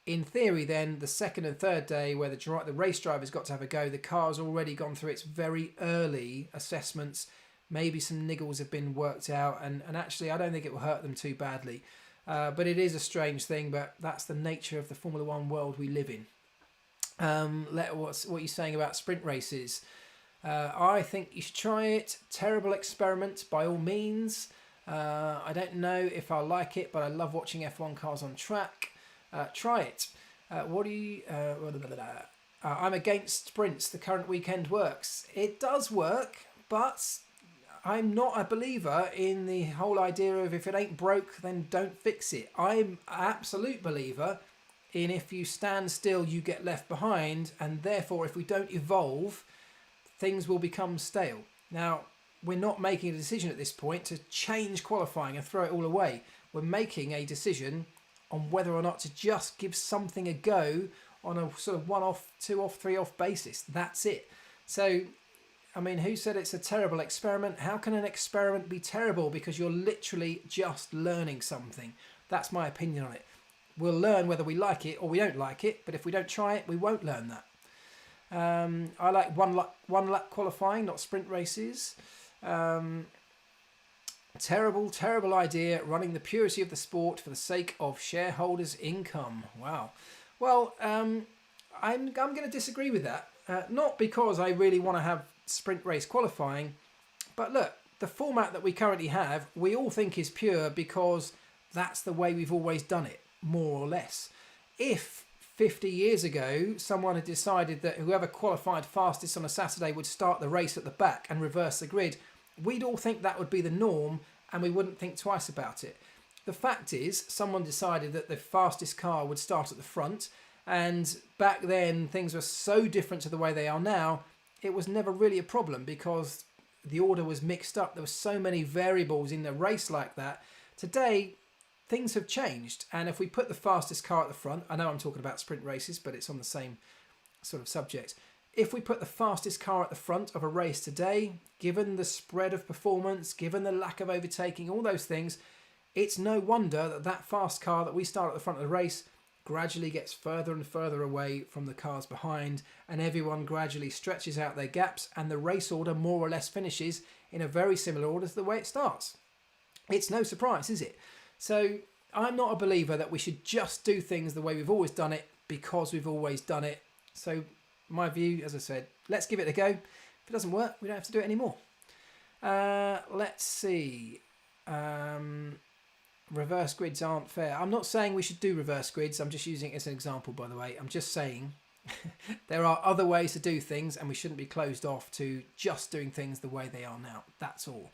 In theory, then, the second and third day where the race driver's got to have a go, the car's already gone through its very early assessments. Maybe some niggles have been worked out, and actually I don't think it will hurt them too badly. But it is a strange thing, but that's the nature of the Formula One world we live in. What are you saying about sprint races? I think you should try it. Terrible experiment by all means. I don't know if I like it, but I love watching F1 cars on track. Try it. What do you... I'm against sprints. The current weekend works. It does work, but I'm not a believer in the whole idea of if it ain't broke, then don't fix it. I'm an absolute believer in if you stand still, you get left behind, and therefore if we don't evolve, things will become stale. Now, we're not making a decision at this point to change qualifying and throw it all away. We're making a decision on whether or not to just give something a go on a sort of 1 off, 2 off, 3 off basis. That's it. So, I mean, who said it's a terrible experiment? How can an experiment be terrible? Because you're literally just learning something. That's my opinion on it. We'll learn whether we like it or we don't like it, but if we don't try it, we won't learn that. I like one lap qualifying, not sprint races. Terrible idea, running the purity of the sport for the sake of shareholders' income. Wow. Well, I'm going to disagree with that. Not because I really want to have sprint race qualifying, but look, the format that we currently have, we all think is pure because that's the way we've always done it, more or less. If 50 years ago, someone had decided that whoever qualified fastest on a Saturday would start the race at the back and reverse the grid, we'd all think that would be the norm and we wouldn't think twice about it. The fact is, someone decided that the fastest car would start at the front, and back then things were so different to the way they are now, it was never really a problem because the order was mixed up. There were so many variables in the race like that. Today, things have changed, and if we put the fastest car at the front, I know I'm talking about sprint races, but it's on the same sort of subject. If we put the fastest car at the front of a race today, given the spread of performance, given the lack of overtaking, all those things, it's no wonder that that fast car that we start at the front of the race gradually gets further and further away from the cars behind, and everyone gradually stretches out their gaps, and the race order more or less finishes in a very similar order to the way it starts. It's no surprise, is it? So I'm not a believer that we should just do things the way we've always done it because we've always done it. So my view, as I said, let's give it a go. If it doesn't work, we don't have to do it anymore. Let's see. Reverse grids aren't fair. I'm not saying we should do reverse grids. I'm just using it as an example, by the way. I'm just saying there are other ways to do things and we shouldn't be closed off to just doing things the way they are now. That's all.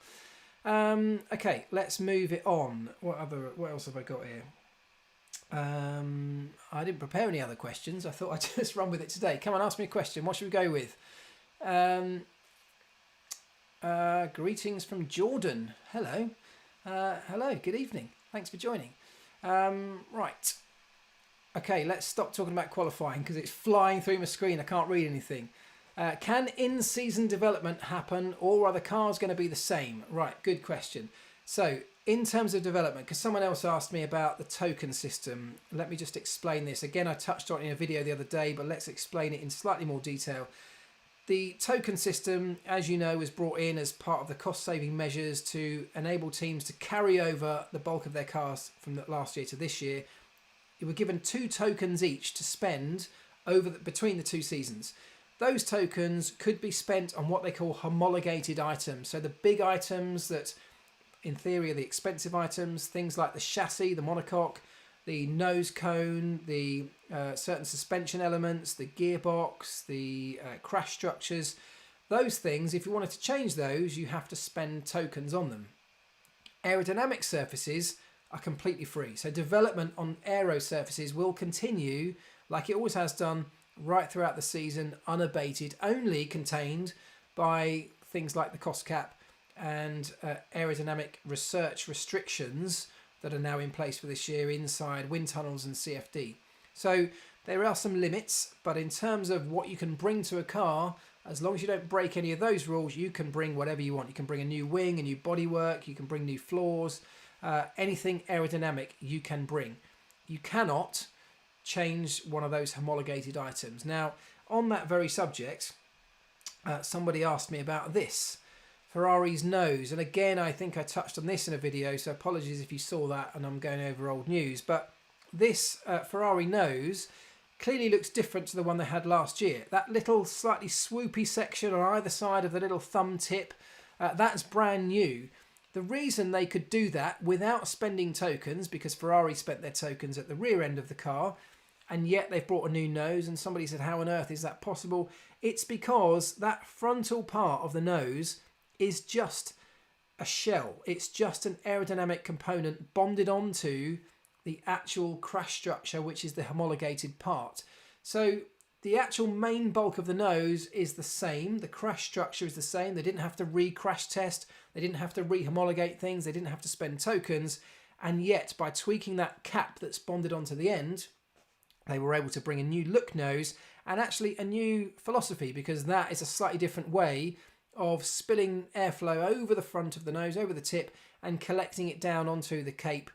Okay, let's move it on. What else have I got here? I didn't prepare any other questions. I thought I'd just run with it today. Come on, ask me a question. What should we go with? Greetings from Jordan. Hello. Hello, good evening. Thanks for joining. Right. Okay, let's stop talking about qualifying because it's flying through my screen. I can't read anything. Can in-season development happen, or are the cars going to be the same? Right, good question. So, in terms of development, because someone else asked me about the token system, let me just explain this. Again, I touched on it in a video the other day, but let's explain it in slightly more detail. The token system, as you know, was brought in as part of the cost-saving measures to enable teams to carry over the bulk of their cars from the last year to this year. You were given 2 tokens each to spend between the 2 seasons. Those tokens could be spent on what they call homologated items. So the big items that, in theory, are the expensive items, things like the chassis, the monocoque, the nose cone, the certain suspension elements, the gearbox, the crash structures. Those things, if you wanted to change those, you have to spend tokens on them. Aerodynamic surfaces are completely free. So development on aero surfaces will continue like it always has done right throughout the season, unabated, only contained by things like the cost cap and aerodynamic research restrictions that are now in place for this year inside wind tunnels and CFD. So there are some limits, but in terms of what you can bring to a car, as long as you don't break any of those rules, you can bring whatever you want. You can bring a new wing, a new bodywork, you can bring new floors, anything aerodynamic you can bring. You cannot change one of those homologated items. Now, on that very subject, somebody asked me about this. Ferrari's nose, and again I think I touched on this in a video, so apologies if you saw that and I'm going over old news, but this Ferrari nose clearly looks different to the one they had last year. That little slightly swoopy section on either side of the little thumb tip, that's brand new. The reason they could do that without spending tokens, because Ferrari spent their tokens at the rear end of the car, and yet they've brought a new nose, and somebody said, how on earth is that possible? It's because that frontal part of the nose is just a shell. It's just an aerodynamic component bonded onto the actual crash structure, which is the homologated part. So the actual main bulk of the nose is the same. The crash structure is the same. They didn't have to re-crash test. They didn't have to re-homologate things. They didn't have to spend tokens. And yet, by tweaking that cap that's bonded onto the end, they were able to bring a new look nose and actually a new philosophy, because that is a slightly different way of spilling airflow over the front of the nose, over the tip, and collecting it down onto the cape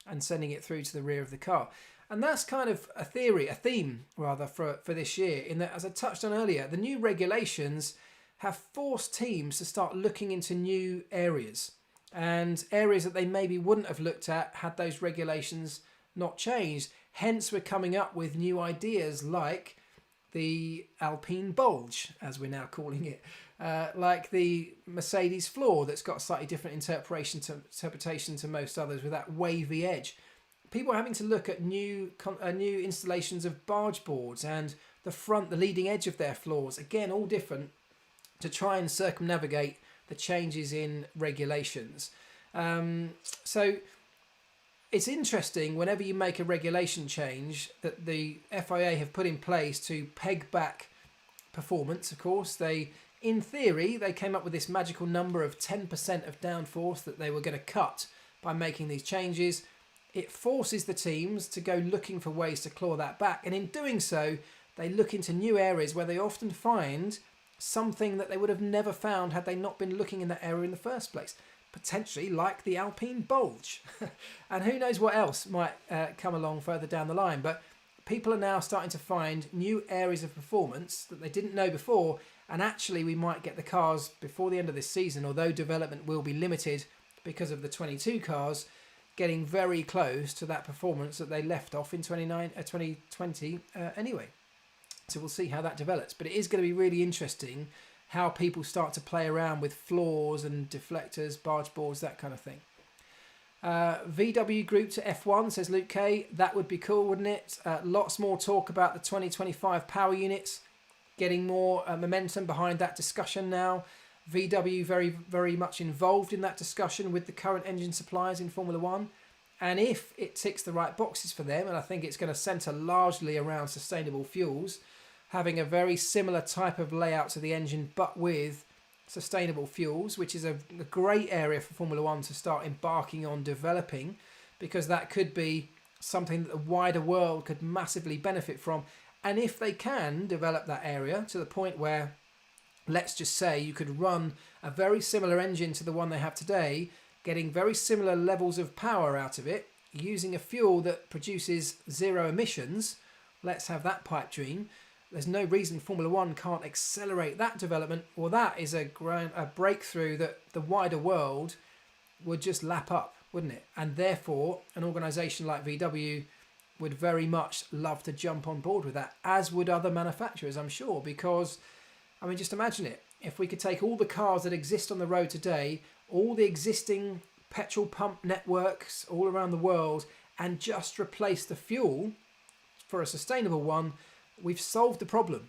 and sending it through to the rear of the car. And that's kind of a theme rather, for this year, in that, as I touched on earlier, the new regulations have forced teams to start looking into new areas, and areas that they maybe wouldn't have looked at had those regulations not changed. Hence, we're coming up with new ideas like the Alpine bulge, as we're now calling it, like the Mercedes floor that's got a slightly different interpretation to most others, with that wavy edge. People are having to look at new installations of barge boards and the leading edge of their floors, again all different, to try and circumnavigate the changes in regulations. So it's interesting whenever you make a regulation change that the FIA have put in place to peg back performance. Of course, in theory, they came up with this magical number of 10% of downforce that they were going to cut by making these changes. It forces the teams to go looking for ways to claw that back. And in doing so, they look into new areas where they often find something that they would have never found had they not been looking in that area in the first place. Potentially like the Alpine bulge. And who knows what else might come along further down the line. But people are now starting to find new areas of performance that they didn't know before. And actually, we might get the cars before the end of this season, although development will be limited because of the 22 cars, getting very close to that performance that they left off in 2020 anyway. So we'll see how that develops. But it is going to be really interesting how people start to play around with floors and deflectors, barge boards, that kind of thing. VW Group to F1, says Luke K. That would be cool, wouldn't it? Lots more talk about the 2025 power units, getting more momentum behind that discussion now. VW very, very much involved in that discussion with the current engine suppliers in Formula One. And if it ticks the right boxes for them, and I think it's going to centre largely around sustainable fuels, having a very similar type of layout to the engine, but with sustainable fuels, which is a great area for Formula One to start embarking on developing, because that could be something that the wider world could massively benefit from. And if they can develop that area to the point where, let's just say, you could run a very similar engine to the one they have today, getting very similar levels of power out of it, using a fuel that produces zero emissions. Let's have that pipe dream. There's no reason Formula One can't accelerate that development. Well, that is a breakthrough that the wider world would just lap up, wouldn't it? And therefore, an organisation like VW would very much love to jump on board with that, as would other manufacturers, I'm sure. Because, I mean, just imagine it. If we could take all the cars that exist on the road today, all the existing petrol pump networks all around the world, and just replace the fuel for a sustainable one, we've solved the problem.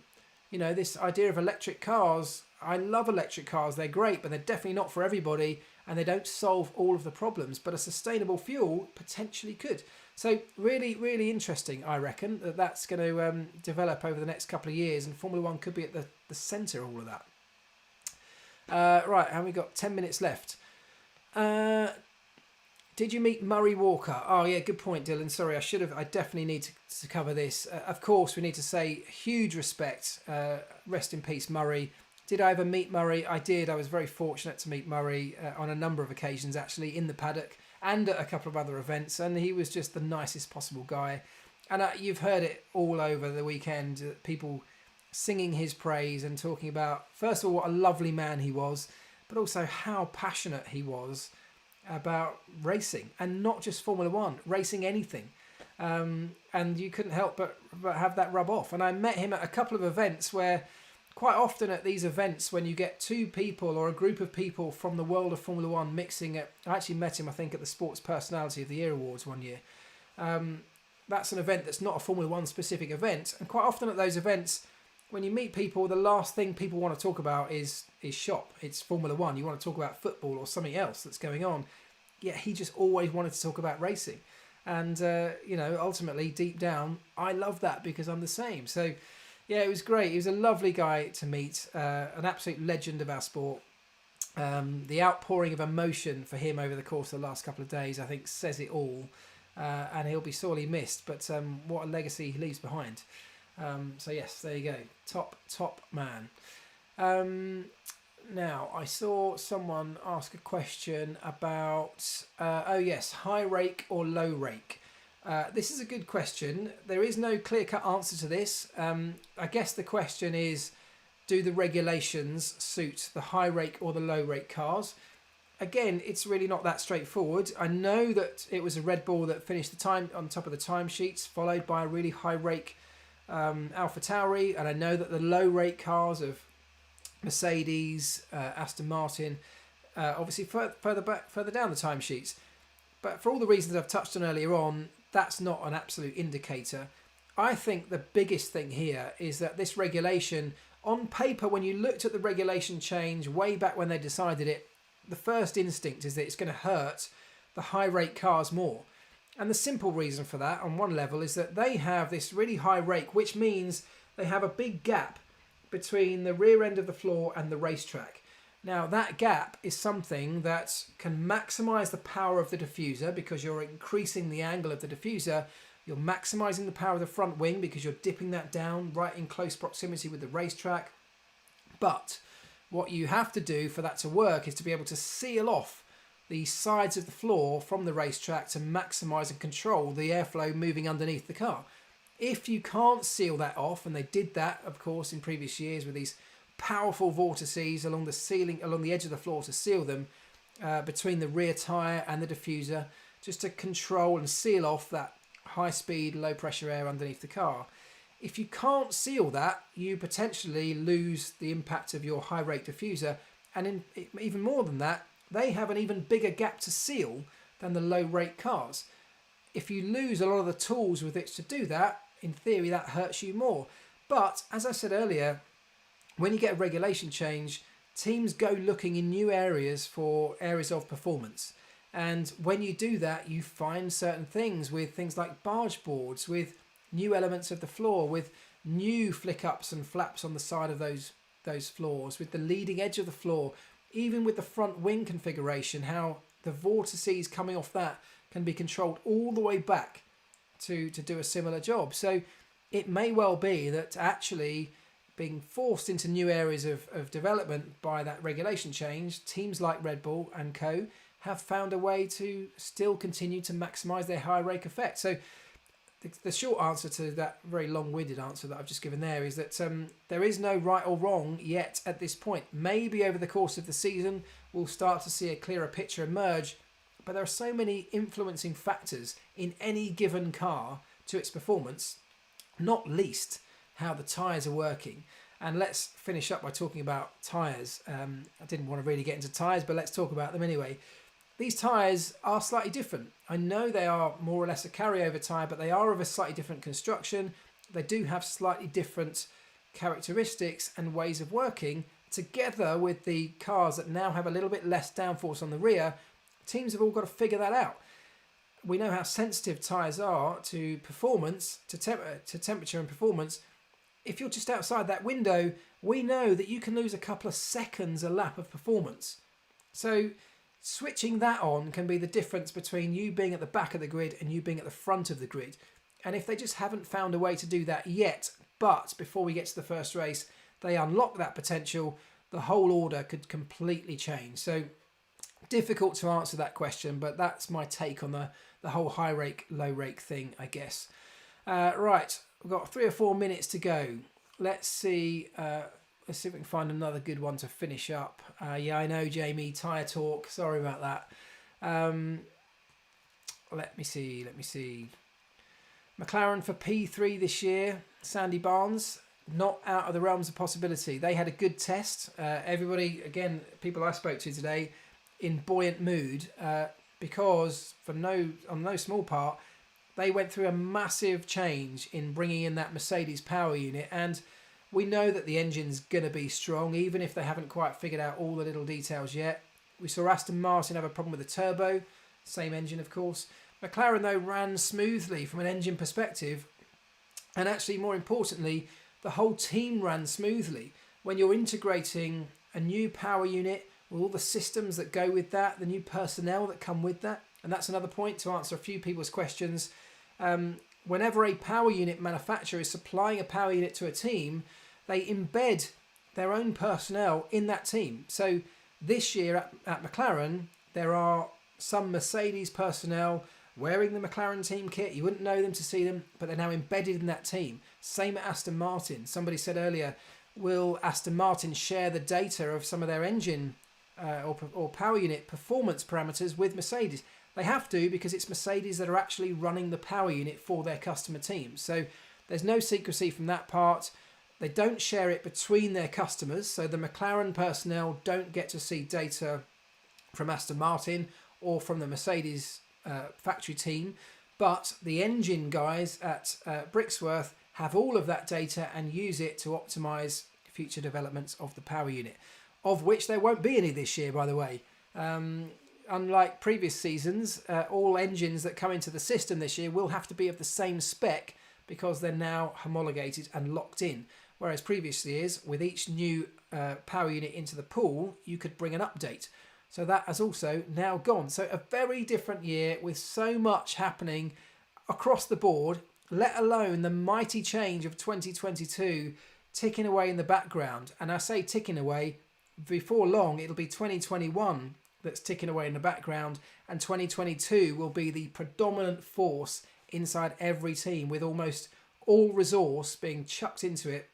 You know, this idea of electric cars, I love electric cars, they're great, but they're definitely not for everybody, and they don't solve all of the problems, but a sustainable fuel potentially could. So really, really interesting, I reckon, that that's going to develop over the next couple of years, and Formula One could be at the centre of all of that. Right, and we've got 10 minutes left. Did you meet Murray Walker? Oh yeah, good point, Dylan. Sorry, I definitely need to cover this. Of course, we need to say huge respect. Rest in peace, Murray. Did I ever meet Murray? I did. I was very fortunate to meet Murray on a number of occasions, actually, in the paddock and at a couple of other events. And he was just the nicest possible guy. And you've heard it all over the weekend, people singing his praise and talking about, first of all, what a lovely man he was, but also how passionate he was about racing, and not just Formula One, racing anything. And you couldn't help but have that rub off. And I met him at a couple of events where, quite often at these events, when you get two people or a group of people from the world of Formula One mixing it, I actually met him, I think, at the Sports Personality of the Year Awards one year. That's an event that's not a Formula One specific event. And quite often at those events, when you meet people, the last thing people want to talk about is shop. It's Formula One. You want to talk about football or something else that's going on. Yet he just always wanted to talk about racing. And, ultimately, deep down, I love that because I'm the same. So, yeah, it was great. He was a lovely guy to meet, an absolute legend of our sport. The outpouring of emotion for him over the course of the last couple of days, I think, says it all. And he'll be sorely missed. But what a legacy he leaves behind. So yes, there you go. Top man. Now, I saw someone ask a question about, high rake or low rake. This is a good question. There is no clear-cut answer to this. I guess the question is, do the regulations suit the high rake or the low rake cars? Again, it's really not that straightforward. I know that it was a Red Bull that finished the time on top of the timesheets, followed by a really high rake AlphaTauri, and I know that the low rate cars of Mercedes, Aston Martin, obviously further down the timesheets. But for all the reasons I've touched on earlier on, that's not an absolute indicator. I think the biggest thing here is that this regulation, on paper, when you looked at the regulation change way back when they decided it, the first instinct is that it's going to hurt the high rate cars more. And the simple reason for that, on one level, is that they have this really high rake, which means they have a big gap between the rear end of the floor and the racetrack. Now, that gap is something that can maximise the power of the diffuser because you're increasing the angle of the diffuser. You're maximising the power of the front wing because you're dipping that down right in close proximity with the racetrack. But what you have to do for that to work is to be able to seal off the sides of the floor from the racetrack to maximise and control the airflow moving underneath the car. If you can't seal that off, and they did that, of course, in previous years with these powerful vortices along the ceiling, along the edge of the floor to seal them between the rear tyre and the diffuser, just to control and seal off that high-speed, low-pressure air underneath the car. If you can't seal that, you potentially lose the impact of your high-rate diffuser, and even more than that, they have an even bigger gap to seal than the low-rate cars. If you lose a lot of the tools with which to do that, in theory, that hurts you more. But, as I said earlier, when you get a regulation change, teams go looking in new areas for areas of performance. And when you do that, you find certain things with things like barge boards, with new elements of the floor, with new flick-ups and flaps on the side of those floors, with the leading edge of the floor, even with the front wing configuration, how the vortices coming off that can be controlled all the way back to do a similar job. So it may well be that actually being forced into new areas of development by that regulation change, teams like Red Bull and co have found a way to still continue to maximise their high rake effect. So the short answer to that very long-winded answer that I've just given there is that there is no right or wrong yet at this point. Maybe over the course of the season we'll start to see a clearer picture emerge, but there are so many influencing factors in any given car to its performance, not least how the tyres are working. And let's finish up by talking about tyres. I didn't want to really get into tyres, but let's talk about them anyway. These tyres are slightly different. I know they are more or less a carryover tyre, but they are of a slightly different construction. They do have slightly different characteristics and ways of working. Together with the cars that now have a little bit less downforce on the rear, teams have all got to figure that out. We know how sensitive tyres are to performance, to temperature and performance. If you're just outside that window, we know that you can lose a couple of seconds a lap of performance. So switching that on can be the difference between you being at the back of the grid and you being at the front of the grid. And if they just haven't found a way to do that yet, but before we get to the first race, they unlock that potential, the whole order could completely change. So difficult to answer that question, but that's my take on the whole high rake, low rake thing, I guess. Right, we've got 3 or 4 minutes to go. Let's see if we can find another good one to finish up. Yeah, I know, Jamie, tyre talk. Sorry about that. Let me see. McLaren for P3 this year. Sandy Barnes, not out of the realms of possibility. They had a good test. Everybody, again, people I spoke to today, in buoyant mood because on no small part, they went through a massive change in bringing in that Mercedes power unit, and we know that the engine's going to be strong, even if they haven't quite figured out all the little details yet. We saw Aston Martin have a problem with the turbo, same engine of course. McLaren though ran smoothly from an engine perspective, and actually more importantly, the whole team ran smoothly. When you're integrating a new power unit with all the systems that go with that, the new personnel that come with that, and that's another point to answer a few people's questions. Whenever a power unit manufacturer is supplying a power unit to a team, they embed their own personnel in that team. So this year at McLaren, there are some Mercedes personnel wearing the McLaren team kit. You wouldn't know them to see them, but they're now embedded in that team. Same at Aston Martin. Somebody said earlier, will Aston Martin share the data of some of their engine or power unit performance parameters with Mercedes? They have to, because it's Mercedes that are actually running the power unit for their customer teams. So there's no secrecy from that part. They don't share it between their customers. So the McLaren personnel don't get to see data from Aston Martin or from the Mercedes factory team. But the engine guys at Brixworth have all of that data and use it to optimize future developments of the power unit, of which there won't be any this year, by the way. Unlike previous seasons, all engines that come into the system this year will have to be of the same spec because they're now homologated and locked in. Whereas previous years, with each new power unit into the pool, you could bring an update. So that has also now gone. So a very different year with so much happening across the board, let alone the mighty change of 2022 ticking away in the background. And I say ticking away, before long, it'll be 2021 that's ticking away in the background, and 2022 will be the predominant force inside every team, with almost all resource being chucked into it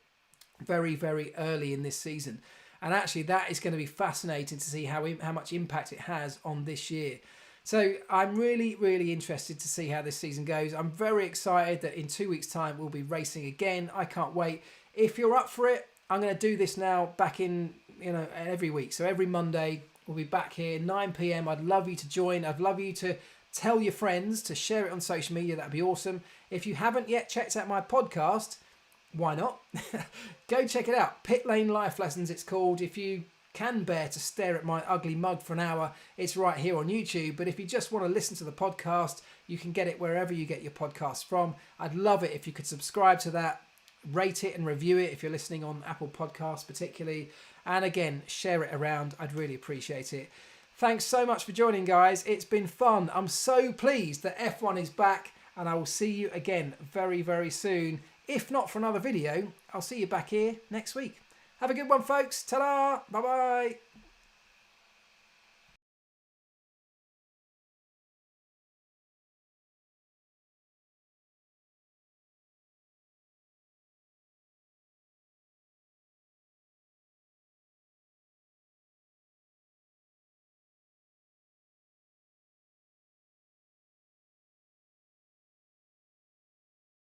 very, very early in this season. And actually that is going to be fascinating to see how much impact it has on this year. So I'm really, really interested to see how this season goes. I'm very excited that in 2 weeks' time we'll be racing again. I can't wait. If you're up for it, I'm going to do this now back in, every week. So every Monday we'll be back here, 9 p.m. I'd love you to join. I'd love you to tell your friends, to share it on social media. That'd be awesome. If you haven't yet checked out my podcast, why not? Go check it out. Pit Lane Life Lessons, it's called. If you can bear to stare at my ugly mug for an hour, it's right here on YouTube. But if you just want to listen to the podcast, you can get it wherever you get your podcasts from. I'd love it if you could subscribe to that, rate it and review it if you're listening on Apple Podcasts particularly. And again, share it around. I'd really appreciate it. Thanks so much for joining, guys. It's been fun. I'm so pleased that F1 is back, and I will see you again very, very soon If not for another video, I'll see you back here next week. Have a good one, folks. Ta-da! Bye-bye.